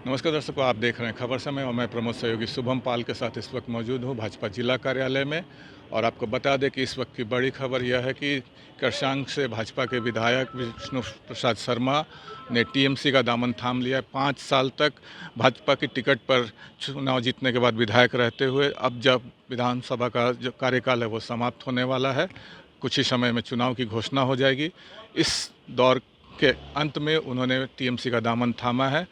नमस्कार दर्शकों, आप देख रहे हैं खबर समय और मैं प्रमोद सहयोगी शुभम पाल के साथ इस वक्त मौजूद हूं भाजपा जिला कार्यालय में। और आपको बता दें कि इस वक्त की बड़ी खबर यह है कि करसांग से भाजपा के विधायक विष्णु प्रसाद शर्मा ने टीएमसी का दामन थाम लिया है। 5 साल तक भाजपा की टिकट पर चुनाव जीतने के बाद विधायक रहते हुए अब जब विधानसभा का जो कार्यकाल है वो समाप्त होने वाला है, कुछ ही समय में चुनाव की घोषणा हो जाएगी। इस दौर के अंत में उन्होंने टीएमसी का दामन थामा है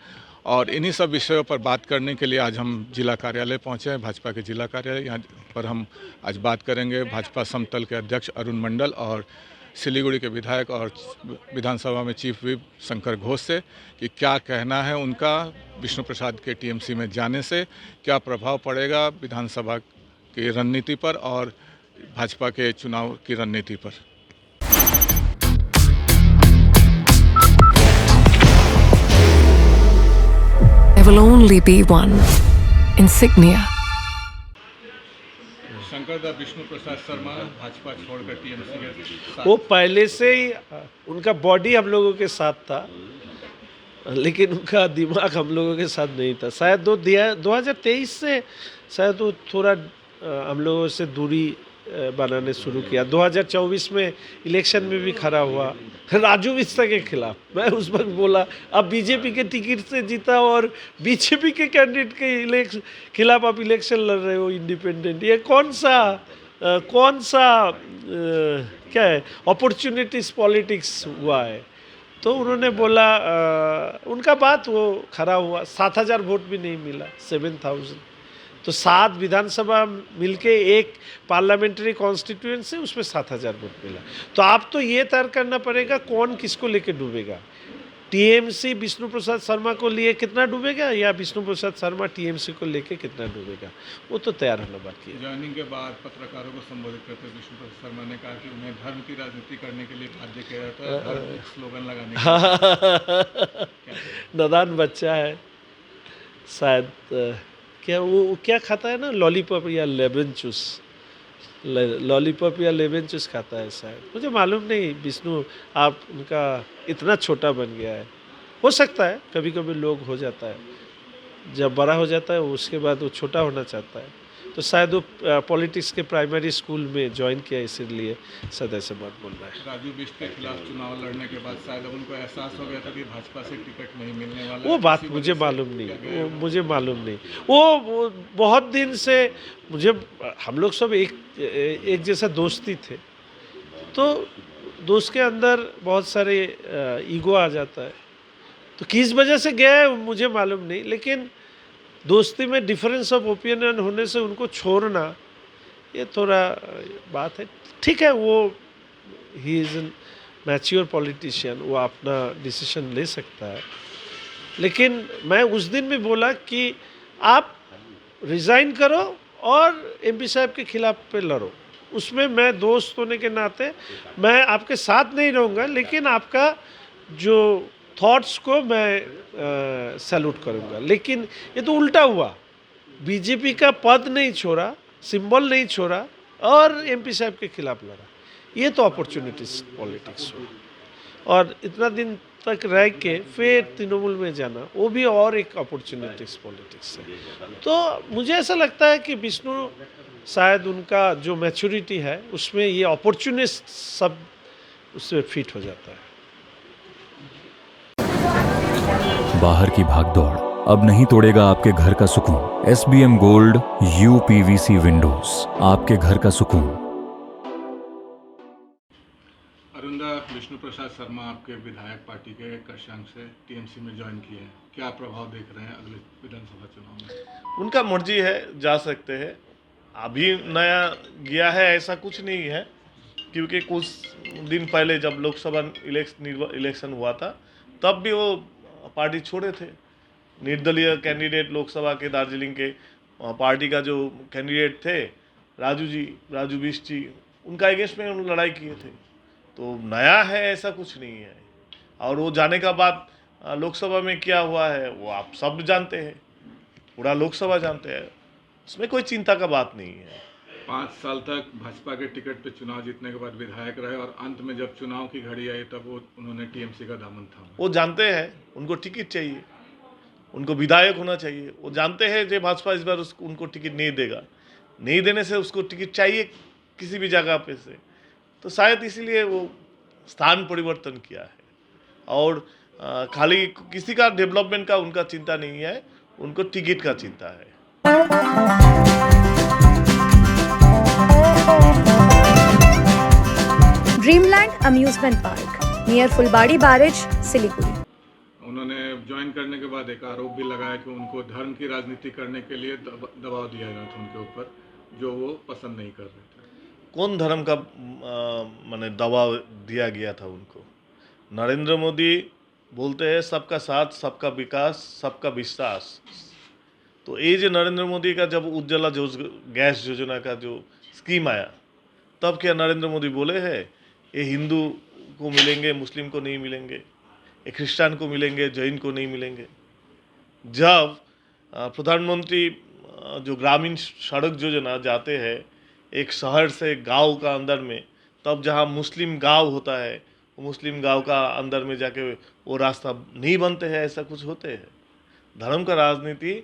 और इन्हीं सब विषयों पर बात करने के लिए आज हम जिला कार्यालय पहुंचे हैं, भाजपा के जिला कार्यालय। यहाँ पर हम आज बात करेंगे भाजपा समतल के अध्यक्ष अरुण मंडल और सिलीगुड़ी के विधायक और विधानसभा में चीफ व्हिप शंकर घोष से कि क्या कहना है उनका विष्णु प्रसाद के टीएमसी में जाने से, क्या प्रभाव पड़ेगा विधानसभा की रणनीति पर और भाजपा के चुनाव की रणनीति पर। There will only be one insignia. Shankar दा विष्णु प्रसाद शर्मा भाजपा छोड़कर टीएमसी के साथ वो पहले से ही उनका बॉडी हम लोगों के साथ था, लेकिन उनका दिमाग हम लोगों के साथ नहीं था। शायद 2023 से शायद वो थोड़ा हम लोगों से दूरी बनाने शुरू किया। 2024 में इलेक्शन में भी खड़ा हुआ राजू बिस्ता के खिलाफ। मैं उस वक्त बोला अब बीजेपी के टिकट से जीता और बीजेपी के कैंडिडेट के खिलाफ आप इलेक्शन लड़ रहे हो इंडिपेंडेंट, ये कौन सा क्या है, अपॉर्चुनिटीज पॉलिटिक्स हुआ है। तो उन्होंने बोला उनका बात वो खरा हुआ। 7,000 वोट भी नहीं मिला, 7,000। तो 7 विधानसभा मिलके एक पार्लियामेंट्री कॉन्स्टिट्यूएंसी, उसमें 7,000 वोट मिला। तो आप तो ये तय करना पड़ेगा कौन किसको लेके डूबेगा। टीएमसी विष्णु प्रसाद शर्मा को लिए कितना डूबेगा या विष्णु प्रसाद शर्मा टीएमसी को लेके कितना डूबेगा, वो तो तैयार होना बाकी है। ज्वाइनिंग के बाद पत्रकारों को संबोधित करते हुए विष्णु प्रसाद शर्मा ने कहा कि उन्हें धर्म की राजनीति करने के लिए बाध्य किया जाता है, धार्मिक स्लोगन लगाने के लिए। नादान बच्चा है शायद। क्या वो क्या खाता है ना, लॉलीपॉप या लेमन जूस, लॉलीपॉप या लेमन जूस खाता है शायद, मुझे मालूम नहीं। विष्णु आप उनका इतना छोटा बन गया है, हो सकता है कभी कभी लोग हो जाता है, जब बड़ा हो जाता है उसके बाद वो छोटा होना चाहता है। तो शायद वो पॉलिटिक्स के प्राइमरी स्कूल में ज्वाइन किया, इसीलिए शायद ऐसे बात बोल रहा है। राजू बिष्ट के खिलाफ चुनाव लड़ने के बाद शायद अब उनको एहसास हो गया था कि भाजपा से टिकट नहीं मिलने वाला। वो बात मुझे मालूम नहीं, वो मुझे मालूम नहीं। वो बहुत दिन से मुझे, हम लोग सब एक जैसा दोस्ती थे, तो दोस्त के अंदर बहुत सारे ईगो आ जाता है। तो किस वजह से गया है मुझे मालूम नहीं, लेकिन दोस्ती में डिफरेंस ऑफ ओपिनियन होने से उनको छोड़ना ये थोड़ा बात है। ठीक है, वो he is an mature politician, वो अपना डिसीजन ले सकता है। लेकिन मैं उस दिन भी बोला कि आप रिज़ाइन करो और एमपी साहब के खिलाफ पे लड़ो। उसमें मैं दोस्त होने के नाते मैं आपके साथ नहीं रहूँगा, लेकिन आपका जो थॉट्स को मैं सैल्यूट करूँगा। लेकिन ये तो उल्टा हुआ, बीजेपी का पद नहीं छोड़ा, सिंबल नहीं छोड़ा और एमपी साहब के खिलाफ लड़ा। ये तो अपॉर्चुनिटीज पॉलिटिक्स हुआ। और इतना दिन तक रह के फिर तृणमूल में जाना, वो भी और एक अपॉर्चुनिटीज पॉलिटिक्स है। तो मुझे ऐसा लगता है कि विष्णु शायद उनका जो मैच्योरिटी है उसमें ये अपॉर्चुनिस्ट सब उसमें फिट हो जाता है। बाहर की भागदौड़ अब नहीं तोड़ेगा आपके घर का सुकून। SBM गोल्ड UPVC विंडोज, आपके घर का सुकून। अरुंदा विष्णु प्रसाद शर्मा आपके विधायक पार्टी के करसांग से टीएमसी में ज्वाइन किए हैं, क्या प्रभाव देख रहे हैं अगले विधानसभा चुनाव में? उनका मर्जी है, जा सकते हैं। अभी नया गया है ऐसा कुछ नहीं है, क्योंकि कुछ दिन पहले जब लोकसभा इलेक्शन हुआ था तब भी वो पार्टी छोड़े थे। निर्दलीय कैंडिडेट लोकसभा के दार्जिलिंग के पार्टी का जो कैंडिडेट थे राजू बिष्ट जी, उनका अगेंस्ट में उन्होंने लड़ाई किए थे। तो नया है ऐसा कुछ नहीं है। और वो जाने का बाद लोकसभा में क्या हुआ है वो आप सब जानते हैं, पूरा लोकसभा जानते हैं, उसमें कोई चिंता का बात नहीं है। 5 साल तक भाजपा के टिकट पे चुनाव जीतने के बाद विधायक रहे और अंत में जब चुनाव की घड़ी आई तब उन्होंने टीएमसी का दामन थामा। वो जानते हैं उनको टिकट चाहिए, उनको विधायक होना चाहिए। वो जानते हैं कि भाजपा इस बार उनको टिकट नहीं देगा, नहीं देने से उसको टिकट चाहिए किसी भी जगह पे से, तो शायद इसीलिए वो स्थान परिवर्तन किया है। और खाली किसी का डेवलपमेंट का उनका चिंता नहीं है, उनको टिकट का चिंता है। ड्रीमलैंड अम्यूजमेंट पार्क नियर फुलबाड़ी बैरेज, सिलीगुड़ी। उन्होंने ज्वाइन करने के बाद एक आरोप भी लगाया कि उनको धर्म की राजनीति करने के लिए दबाव दिया गया था उनके ऊपर, जो वो पसंद नहीं कर रहे थे। कौन धर्म का माने दबाव दिया गया था उनको? नरेंद्र मोदी बोलते हैं सबका साथ, सबका विकास, सबका विश्वास। तो ये जो नरेंद्र मोदी का जब उज्ज्वला गैस योजना का जो स्कीम आया, तब क्या नरेंद्र मोदी बोले हैं ये हिंदू को मिलेंगे, मुस्लिम को नहीं मिलेंगे, ये क्रिश्चियन को मिलेंगे, जैन को नहीं मिलेंगे? जब प्रधानमंत्री जो ग्रामीण सड़क योजना जाते हैं एक शहर से गांव का अंदर में, तब जहां मुस्लिम गांव होता है, वो मुस्लिम गांव का अंदर में जाके वो रास्ता नहीं बनते हैं, ऐसा कुछ होते हैं। धर्म का राजनीति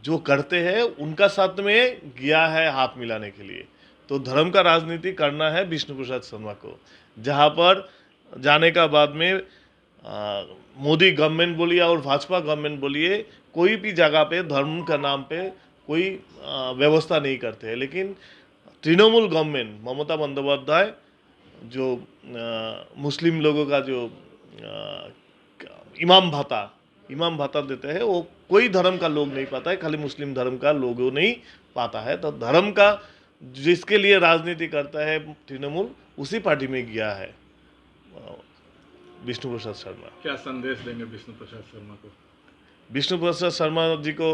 जो करते हैं उनका साथ में गया है हाथ मिलाने के लिए। तो धर्म का राजनीति करना है विष्णु प्रसाद शर्मा को, जहां पर जाने का बाद में मोदी गवर्नमेंट बोलिए और भाजपा गवर्नमेंट बोलिए, कोई भी जगह पे धर्म का नाम पे कोई व्यवस्था नहीं करते हैं। लेकिन तृणमूल गवर्नमेंट ममता बंदोपाध्याय जो मुस्लिम लोगों का जो इमाम भाता देते हैं, वो कोई धर्म का लोग नहीं पाता है, खाली मुस्लिम धर्म का लोगों नहीं पाता है। तो धर्म का जिसके लिए राजनीति करता है तृणमूल, उसी पार्टी में गया है विष्णु प्रसाद शर्मा। क्या संदेश देंगे विष्णु प्रसाद शर्मा को? विष्णु प्रसाद शर्मा जी को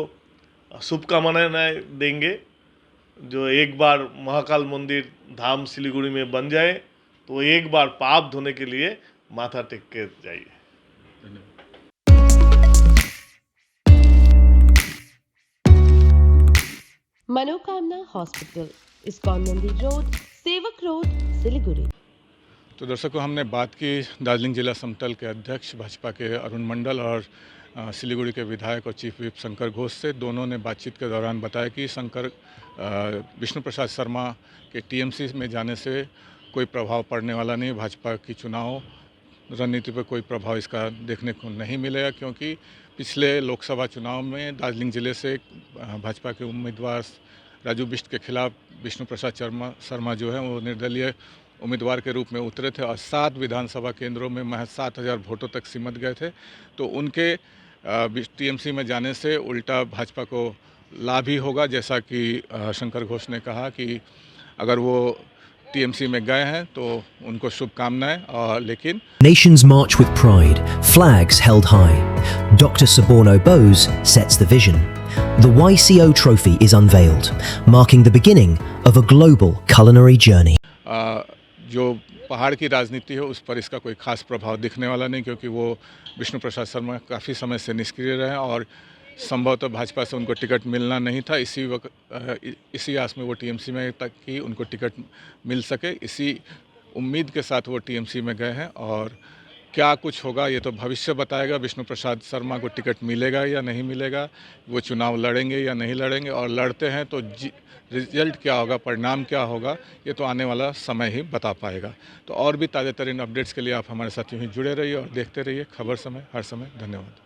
शुभकामनाएं देंगे, जो एक बार महाकाल मंदिर धाम सिलीगुड़ी में बन जाए तो एक बार पाप धोने के लिए माथा टेक के जाइए। धन्यवाद। मनोकामना हॉस्पिटल, इस्कॉन मंदिर रोड, सेवक रोड, सिलीगुड़ी। तो दर्शकों, हमने बात की दार्जिलिंग जिला समतल के अध्यक्ष भाजपा के अरुण मंडल और सिलीगुड़ी के विधायक और चीफ विप शंकर घोष से। दोनों ने बातचीत के दौरान बताया कि विष्णु प्रसाद शर्मा के टीएमसी में जाने से कोई प्रभाव पड़ने वाला नहीं, भाजपा की चुनाव रणनीति पर कोई प्रभाव इसका देखने को नहीं मिलेगा, क्योंकि पिछले लोकसभा चुनाव में दार्जिलिंग जिले से भाजपा के उम्मीदवार राजू बिष्ट के खिलाफ विष्णु प्रसाद शर्मा जो है वो निर्दलीय उम्मीदवार के रूप में उतरे थे और 7 विधानसभा केंद्रों में महज 7,000 वोटों तक सिमट गए थे। तो उनके टीएमसी में जाने से उल्टा भाजपा को लाभ ही होगा, जैसा कि शंकर घोष ने कहा कि अगर वो टीएमसी में गए हैं तो उनको शुभकामनाएं। और लेकिन Nations march with pride, flags held high. Dr. Suborno Bose sets the vision. The YCO trophy is unveiled, marking the beginning of a global culinary journey. जो पहाड़ की राजनीति है उस पर इसका कोई खास प्रभाव दिखने वाला नहीं, क्योंकि वो विष्णु प्रसाद शर्मा काफ़ी समय से निष्क्रिय रहे और संभवतः भाजपा से उनको टिकट मिलना नहीं था। इसी आस में वो टीएमसी में तक कि उनको टिकट मिल सके, इसी उम्मीद के साथ वो टीएमसी में गए हैं। और क्या कुछ होगा ये तो भविष्य बताएगा, विष्णु प्रसाद शर्मा को टिकट मिलेगा या नहीं मिलेगा, वो चुनाव लड़ेंगे या नहीं लड़ेंगे, और लड़ते हैं तो रिजल्ट क्या होगा, परिणाम क्या होगा, ये तो आने वाला समय ही बता पाएगा। तो और भी ताज़ा तरीन अपडेट्स के लिए आप हमारे साथ यूँ ही जुड़े रहिए और देखते रहिए खबर समय, हर समय। धन्यवाद।